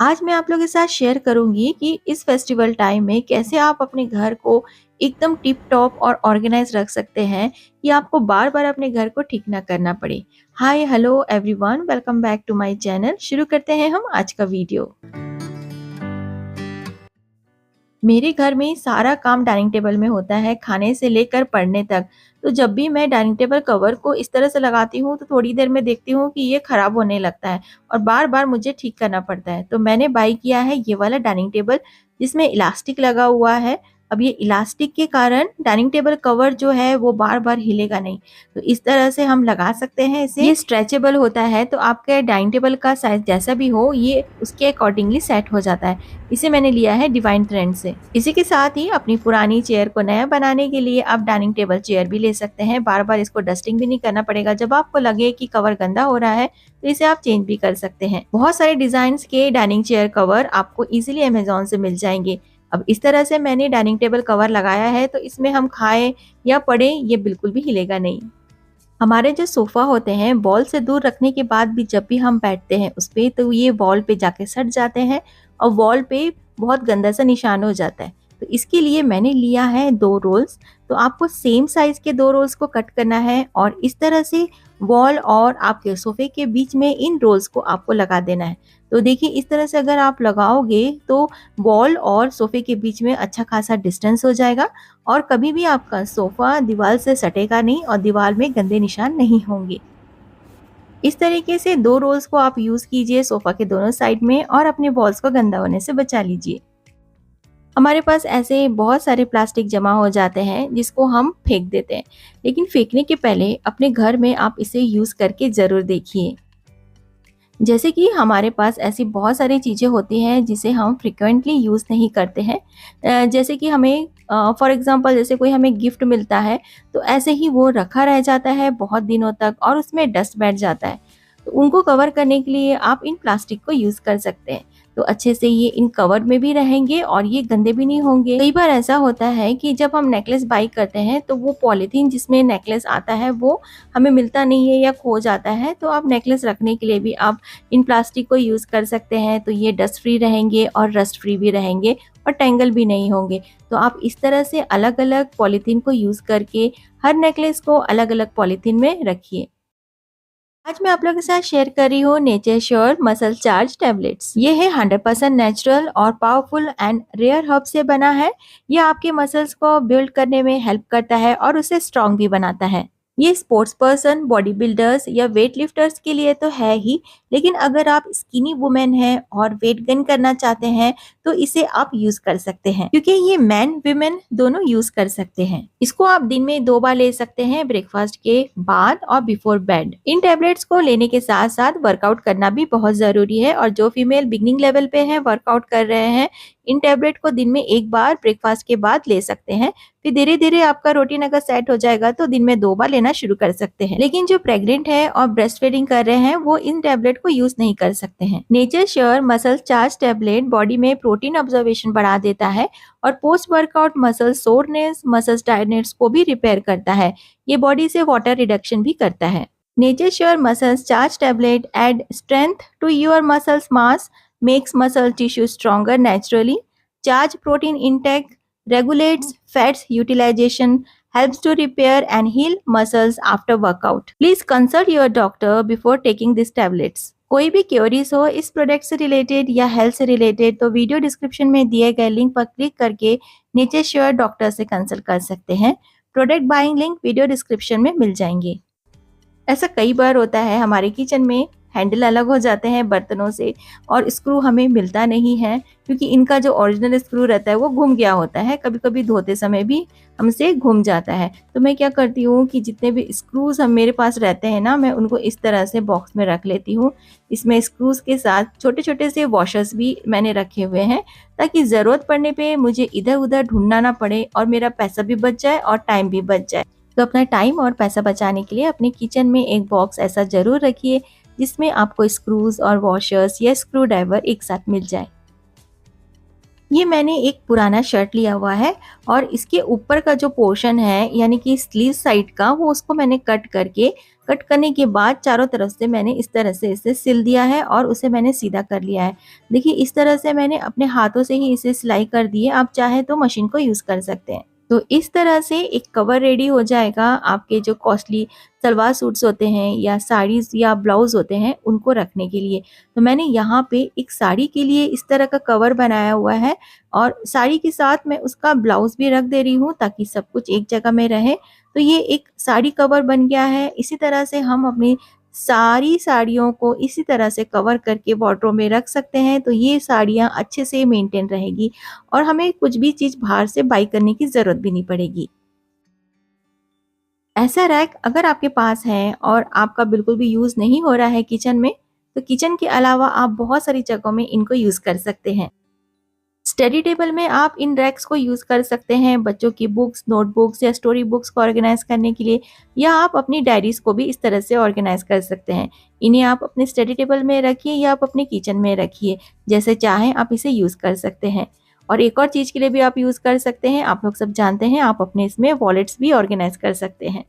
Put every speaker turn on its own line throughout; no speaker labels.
आज मैं आप लोगों के साथ शेयर करूंगी कि इस फेस्टिवल टाइम में कैसे आप अपने घर को एकदम टिप टॉप और ऑर्गेनाइज रख सकते हैं कि आपको बार बार अपने घर को ठीक ना करना पड़े। Hi hello everyone, welcome back to my channel. शुरू करते हैं हम आज का वीडियो। मेरे घर में सारा काम डाइनिंग टेबल में होता है, खाने से लेकर पढ़ने तक। तो जब भी मैं डाइनिंग टेबल कवर को इस तरह से लगाती हूँ तो थोड़ी देर में देखती हूँ कि ये खराब होने लगता है और बार बार मुझे ठीक करना पड़ता है। तो मैंने बाय किया है ये वाला डाइनिंग टेबल जिसमें इलास्टिक लगा हुआ है। अब ये इलास्टिक के कारण डाइनिंग टेबल कवर जो है वो बार बार हिलेगा नहीं। तो इस तरह से हम लगा सकते हैं इसे। ये स्ट्रेचेबल होता है, तो आपके डाइनिंग टेबल का साइज जैसा भी हो ये उसके अकॉर्डिंगली सेट हो जाता है। इसे मैंने लिया है डिवाइन ट्रेंड से। इसी के साथ ही अपनी पुरानी चेयर को नया बनाने के लिए आप डाइनिंग टेबल चेयर भी ले सकते हैं। बार बार इसको डस्टिंग भी नहीं करना पड़ेगा। जब आपको लगे कि कवर गंदा हो रहा है तो इसे आप चेंज भी कर सकते हैं। बहुत सारे डिजाइन के डाइनिंग चेयर कवर आपको इजीली अमेजोन से मिल जाएंगे। अब इस तरह से मैंने डाइनिंग टेबल कवर लगाया है, तो इसमें हम खाएं या पढ़ें ये बिल्कुल भी हिलेगा नहीं। हमारे जो सोफा होते हैं वॉल से दूर रखने के बाद भी जब भी हम बैठते हैं उस पे, तो ये वॉल पे जाके सट जाते हैं और वॉल पे बहुत गंदा सा निशान हो जाता है। तो इसके लिए मैंने लिया है 2 रोल्स। तो आपको सेम साइज के 2 रोल्स को कट करना है और इस तरह से वॉल और आपके सोफे के बीच में इन रोल्स को आपको लगा देना है। तो देखिए इस तरह से अगर आप लगाओगे तो वॉल और सोफे के बीच में अच्छा खासा डिस्टेंस हो जाएगा और कभी भी आपका सोफा दीवार से सटेगा नहीं और दीवार में गंदे निशान नहीं होंगे। इस तरीके से 2 रोल्स को आप यूज कीजिए सोफा के दोनों साइड में और अपने वॉल्स को गंदा होने से बचा लीजिए। हमारे पास ऐसे बहुत सारे प्लास्टिक जमा हो जाते हैं जिसको हम फेंक देते हैं, लेकिन फेंकने के पहले अपने घर में आप इसे यूज करके जरूर देखिए। जैसे कि हमारे पास ऐसी बहुत सारी चीज़ें होती हैं जिसे हम फ्रिक्वेंटली यूज़ नहीं करते हैं। जैसे कि हमें फॉर एग्जांपल जैसे कोई हमें गिफ्ट मिलता है तो ऐसे ही वो रखा रह जाता है बहुत दिनों तक और उसमें डस्ट बैठ जाता है। तो उनको कवर करने के लिए आप इन प्लास्टिक को यूज़ कर सकते हैं। तो अच्छे से ये इन कवर में भी रहेंगे और ये गंदे भी नहीं होंगे। कई बार ऐसा होता है कि जब हम नेकलेस बाई करते हैं तो वो पॉलीथीन जिसमें नेकलेस आता है वो हमें मिलता नहीं है या खो जाता है। तो आप नेकलेस रखने के लिए भी आप इन प्लास्टिक को यूज़ कर सकते हैं। तो ये डस्ट फ्री रहेंगे और रस्ट फ्री भी रहेंगे और टेंगल भी नहीं होंगे। तो आप इस तरह से अलग अलग पॉलीथीन को यूज़ करके हर नेकलेस को अलग अलग पॉलीथीन में रखिए। आज मैं आप लोगों के साथ शेयर कर रही हूँ nature sure muscle charge tablets. ये है 100% नेचुरल और पावरफुल एंड रेयर हर्ब से बना है। ये आपके मसल्स को बिल्ड करने में हेल्प करता है और उसे स्ट्रॉन्ग भी बनाता है। ये स्पोर्ट्स पर्सन, बॉडी बिल्डर्स या वेट लिफ्टर्स के लिए तो है ही, लेकिन अगर आप स्किनी वुमेन हैं और वेट गेन करना चाहते हैं तो इसे आप यूज कर सकते हैं, क्योंकि ये मैन विमेन दोनों यूज कर सकते हैं। इसको आप दिन में 2 बार ले सकते हैं, ब्रेकफास्ट के बाद और बिफोर बेड। इन टैबलेट्स को लेने के साथ साथ वर्कआउट करना भी बहुत जरूरी है और जो फीमेल बिगनिंग लेवल पे है, वर्कआउट कर रहे हैं, इन टैबलेट को दिन में 1 बार ब्रेकफास्ट के बाद ले सकते हैं। फिर धीरे धीरे आपका रूटीन अगर सेट हो जाएगा तो दिन में 2 बार लेना शुरू कर सकते हैं। लेकिन जो प्रेग्नेंट है और ब्रेस्ट फीडिंग कर रहे हैं वो इन टैबलेट को यूज नहीं कर सकते हैं। Nature sure muscle charge tablet body में प्रोटीन ऑब्जर्वेशन बढ़ा देता है और post workout muscle soreness, muscle tiredness को भी रिपेयर करता है। ये बॉडी से वाटर रिडक्शन भी करता है। Nature sure muscle charge tablet add strength to your muscles mass, makes muscle tissue stronger naturally, charge protein intake, regulates fats utilization, helps to repair and heal muscles after workout. Please consult your doctor before taking these tablets. कोई भी queries हो इस product से related या health से related तो video description में दिए गए लिंक पर क्लिक करके नेचर श्योर डॉक्टर से कंसल्ट कर सकते हैं। Product buying link video description में मिल जाएंगे। ऐसा कई बार होता है हमारे किचन में हैंडल अलग हो जाते हैं बर्तनों से और स्क्रू हमें मिलता नहीं है, क्योंकि इनका जो ओरिजिनल स्क्रू रहता है वो घूम गया होता है। कभी कभी धोते समय भी हमसे घूम जाता है। तो मैं क्या करती हूँ कि जितने भी स्क्रूज हम मेरे पास रहते हैं ना, मैं उनको इस तरह से बॉक्स में रख लेती हूँ। इसमें स्क्रूज के साथ छोटे छोटे से वॉशर्स भी मैंने रखे हुए हैं, ताकि ज़रूरत पड़ने पे मुझे इधर उधर ढूंढना ना पड़े और मेरा पैसा भी बच जाए और टाइम भी बच जाए। तो अपना टाइम और पैसा बचाने के लिए अपने किचन में एक बॉक्स ऐसा जरूर रखिए जिसमें आपको स्क्रूज और वॉशर्स या स्क्रू ड्राइवर एक साथ मिल जाए। ये मैंने एक पुराना शर्ट लिया हुआ है और इसके ऊपर का जो पोर्शन है यानी कि स्लीव साइड का, वो उसको मैंने कट करके कट करने के बाद चारों तरफ से मैंने इस तरह से इसे सिल दिया है और उसे मैंने सीधा कर लिया है। देखिए इस तरह से मैंने अपने हाथों से ही इसे सिलाई कर दी है, आप चाहे तो मशीन को यूज़ कर सकते हैं। तो इस तरह से एक कवर रेडी हो जाएगा आपके जो कॉस्टली सलवार सूट्स होते हैं या साड़ीज़ या ब्लाउज़ होते हैं उनको रखने के लिए। तो मैंने यहाँ पे एक साड़ी के लिए इस तरह का कवर बनाया हुआ है और साड़ी के साथ मैं उसका ब्लाउज़ भी रख दे रही हूँ ताकि सब कुछ एक जगह में रहे। तो ये एक साड़ी कवर बन गया है। इसी तरह से हम अपनी सारी साड़ियों को इसी तरह से कवर करके वार्डरोब में रख सकते हैं, तो ये साड़ियाँ अच्छे से मेंटेन रहेगी और हमें कुछ भी चीज़ बाहर से बाय करने की ज़रूरत भी नहीं पड़ेगी। ऐसा रैक अगर आपके पास है और आपका बिल्कुल भी यूज़ नहीं हो रहा है किचन में, तो किचन के अलावा आप बहुत सारी जगहों में इनको यूज़ कर सकते हैं। स्टडी टेबल में आप इन रैक्स को यूज़ कर सकते हैं बच्चों की बुक्स, नोटबुक्स या स्टोरी बुक्स को ऑर्गेनाइज करने के लिए, या आप अपनी डायरीज को भी इस तरह से ऑर्गेनाइज कर सकते हैं। इन्हें आप अपने स्टडी टेबल में रखिए या आप अपने किचन में रखिए, जैसे चाहें आप इसे यूज़ कर सकते हैं। और एक और चीज़ के लिए भी आप यूज़ कर सकते हैं, आप लोग सब जानते हैं, आप अपने इसमें वॉलेट्स भी ऑर्गेनाइज कर सकते हैं।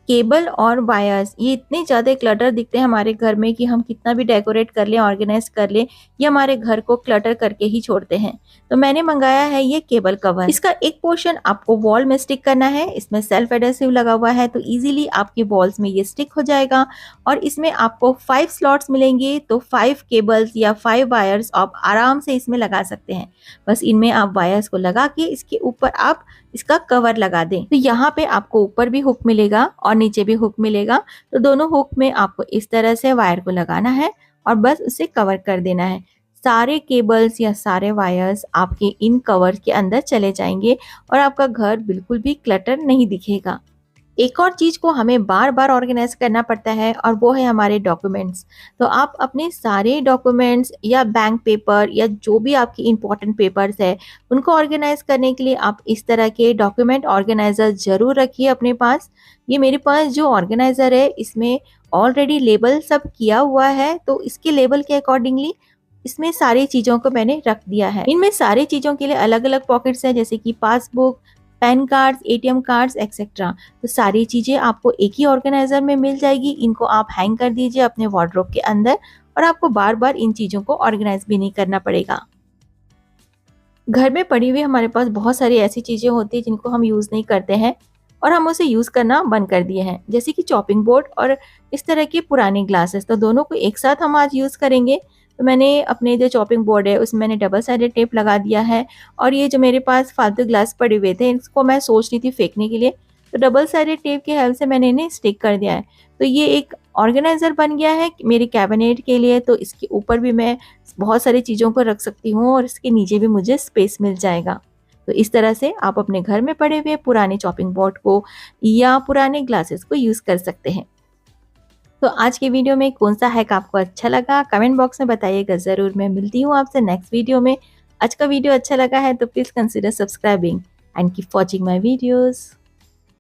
केबल और वायर्स ये इतने ज़्यादा क्लटर दिखते हैं हमारे घर में कि हम कितना भी डेकोरेट कर लें, ऑर्गेनाइज कर लें, ये हमारे घर को क्लटर करके ही छोड़ते हैं। तो मैंने मंगाया है ये केबल कवर। इसका एक पोर्शन आपको वॉल में स्टिक करना है। इसमें सेल्फ एडेसिव लगा हुआ है तो इजीली आपके वॉल्स में ये स्टिक हो जाएगा और इसमें आपको 5 स्लॉट्स मिलेंगे, तो 5 केबल्स या 5 वायर्स आप आराम से इसमें लगा सकते हैं। बस इनमें आप वायर्स को लगा के इसके ऊपर आप इसका कवर लगा दें। तो यहाँ पे आपको ऊपर भी हुक मिलेगा और नीचे भी हुक मिलेगा, तो दोनों हुक में आपको इस तरह से वायर को लगाना है और बस उसे कवर कर देना है। सारे केबल्स या सारे वायर्स आपके इन कवर के अंदर चले जाएंगे और आपका घर बिल्कुल भी क्लटर नहीं दिखेगा। एक और चीज़ को हमें बार-बार ऑर्गेनाइज करना पड़ता है और वो है हमारे डॉक्यूमेंट्स। तो आप अपने सारे डॉक्यूमेंट्स या बैंक पेपर या जो भी आपकी इम्पोर्टेंट पेपर्स है, उनको ऑर्गेनाइज करने के लिए आप इस तरह के डॉक्यूमेंट ऑर्गेनाइज़र ज़रूर रखिए अपने पास। ये मेरे पास जो ऑर्गेनाइज़र है, इसमें ऑलरेडी लेबल सब किया हुआ है, तो इसके लेबल के अकॉर्डिंगली इसमें सारी चीज़ों को मैंने रख दिया है। इनमें सारी चीज़ों के लिए अलग-अलग पॉकेट्स हैं, जैसे कि passbook, pan cards, ATM cards etcetera. तो सारी चीज़ें आपको एक ही ऑर्गेनाइजर में मिल जाएगी। इनको आप हैंग कर दीजिए अपने वार्डरोब के अंदर और आपको बार-बार इन चीज़ों को ऑर्गेनाइज भी नहीं करना पड़ेगा। घर में पड़ी हुई हमारे पास बहुत सारी ऐसी चीज़ें होती हैं जिनको हम यूज़ नहीं करते हैं और हम उसे यूज़ करना बंद कर दिए हैं, जैसे कि चॉपिंग बोर्ड और इस तरह के पुराने ग्लासेस। तो दोनों को एक साथ हम आज यूज़ करेंगे। तो मैंने अपने जो चॉपिंग बोर्ड है उसमें मैंने डबल साइडेड टेप लगा दिया है और ये जो मेरे पास फालतू ग्लास पड़े हुए थे इसको मैं सोच रही थी फेंकने के लिए, तो डबल साइडेड टेप की हेल्प से मैंने इन्हें स्टिक कर दिया है। तो ये एक ऑर्गेनाइज़र बन गया है मेरे कैबिनेट के लिए। तो इसके ऊपर भी मैं बहुत सारी चीज़ों को रख सकती हूँ और इसके नीचे भी मुझे स्पेस मिल जाएगा। तो इस तरह से आप अपने घर में पड़े हुए पुराने चॉपिंग बोर्ड को या पुराने ग्लासेस को यूज़ कर सकते हैं। तो आज की वीडियो में कौन सा हैक आपको अच्छा लगा कमेंट बॉक्स में बताइएगा ज़रूर। मैं मिलती हूँ आपसे नेक्स्ट वीडियो में। आज का वीडियो अच्छा लगा है तो please consider subscribing and keep watching my videos.